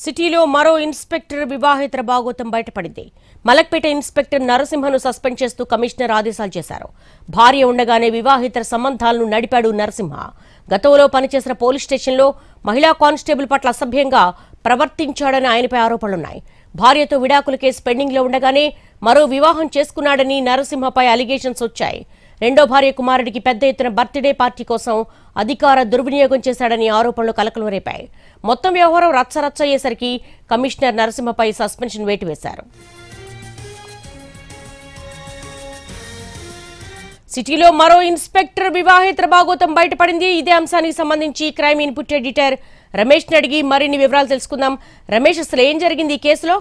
సిటీలో మరో ఇన్స్పెక్టర్ వివాహేతర భాగోతం బయటపడింది. మలక్పేట ఇన్స్పెక్టర్ నరసింహను సస్పెండ్ చేస్తూ కమిషనర్ ఆదేశాలు చేశారు. భార్య ఉండగానే వివాహేతర సంబంధాలను నడిపాడు నరసింహ. గతంలో పనిచేసిన పోలీస్ స్టేషన్లో మహిళా కానిస్టేబుల్ పట్ల అసభ్యంగా ప్రవర్తించాడని ఆయనపై ఆరోపణలున్నాయి. భార్యతో విడాకుల కేసు పెండింగ్లో ఉండగానే మరో వివాహం చేసుకున్నాడని నరసింహపై అలిగేషన్స్ వచ్చాయి. రెండో భార్య కుమారుడికి పెద్ద ఎత్తున బర్త్డే పార్టీ కోసం అధికార దుర్వినియోగం చేశాడని ఆరోపణలు కలకలం రేపాయి. మొత్తం వ్యవహారం రచ్చరచ్చ అయ్యేసరికి కమిషనర్ నరసింహపై సస్పెన్షన్ వేటు వేశారు. సిటీలో మరో ఇన్స్పెక్టర్ వివాహేతర భాగోతం బయటపడింది. ఇదే అంశానికి సంబంధించి క్రైమ్ ఇన్పుట్ ఎడిటర్ రమేష్ ని అడిగి మరిన్ని వివరాలు తెలుసుకుందాం. రమేష్, అసలు ఏం జరిగింది ఈ కేసులో?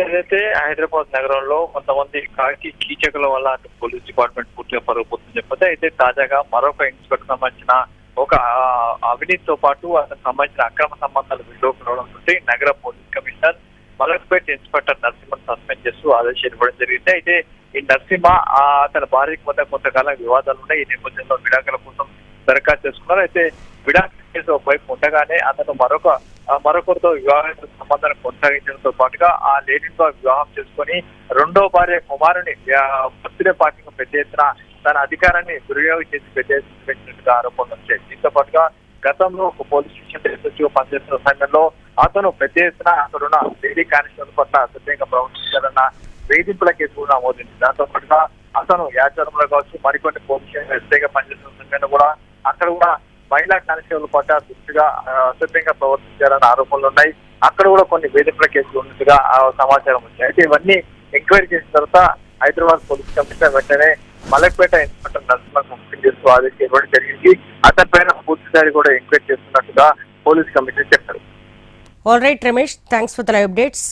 ఏదైతే హైదరాబాద్ నగరంలో కొంతమంది కాకి కీచకుల వల్ల పోలీస్ డిపార్ట్మెంట్ పూర్తిగా పరుగుపోతుందని చెప్పతే అయితే తాజాగా మరొక ఇన్స్పెక్టర్ సంబంధించిన ఒక అవినీతితో పాటు అతనికి సంబంధించిన అక్రమ సంబంధాలు విడుదలకు రావడంతో నగర పోలీస్ కమిషనర్ మలక్పేట ఇన్స్పెక్టర్ నరసింహను సస్పెండ్ చేస్తూ ఆదేశాలు ఇవ్వడం జరిగింది. అయితే ఈ నరసింహ తన భార్యకి మధ్య కొంతకాలం వివాదాలు ఉన్నాయి. ఈ నేపథ్యంలో విడాకుల కోసం దరఖాస్తు చేసుకున్నారు. అయితే విడాకుల కేసు ఒకవైపు ఉండగానే అతను మరొకరితో వివాహ సంబంధాన్ని కొనసాగించడంతో పాటుగా ఆ లేడీతో వివాహం చేసుకుని రెండో భార్య కుమారుని బర్త్డే పార్టీకి పెద్ద ఎత్తున తన అధికారాన్ని దుర్వినియోగం చేసి పెద్ద ఎత్తున పెట్టినట్టుగా ఆరోపణలు వచ్చాయి. దీంతో పాటుగా గతంలో ఒక పోలీస్ స్టేషన్ ఎస్ఎస్ఓ పనిచేస్తున్న సమయంలో అతను పెద్ద ఎత్తున అక్కడున్న లేడీ కానిస్టేబుల్ పట్ల అసభ్యంగా ప్రవర్తించారన్న వేధింపుల కేసు కూడా నమోదైంది. దాంతో పాటుగా అతను యాచరంలో కావచ్చు మరికొన్ని పోలీస్ స్టేషన్ ఎస్ఐగా పనిచేస్తున్న సమయంలో కూడా అక్కడ కూడా మహిళా కానిస్టేబుల్ పట్ల దృష్టిగా అసభ్యంగా ప్రవర్తించారన్న ఆరోపణలు ఉన్నాయి. అక్కడ కూడా కొన్ని వేధింపుల కేసులు ఉన్నట్టుగా సమాచారం వచ్చింది. అయితే ఇవన్నీ ఎంక్వైరీ చేసిన తర్వాత హైదరాబాద్ పోలీస్ కమిషనర్ వెంటనే మలక్పేట ఇన్స్పెక్టర్ నరసింహకు ముఖ్యం చేస్తూ ఆదేశం ఇవ్వడం జరిగింది. అతని పైన పూర్తిసారి కూడా ఎంక్వైరీ చేస్తున్నట్టుగా పోలీస్ కమిషనర్ చెప్పారు. All right Ramesh, thanks for the live updates.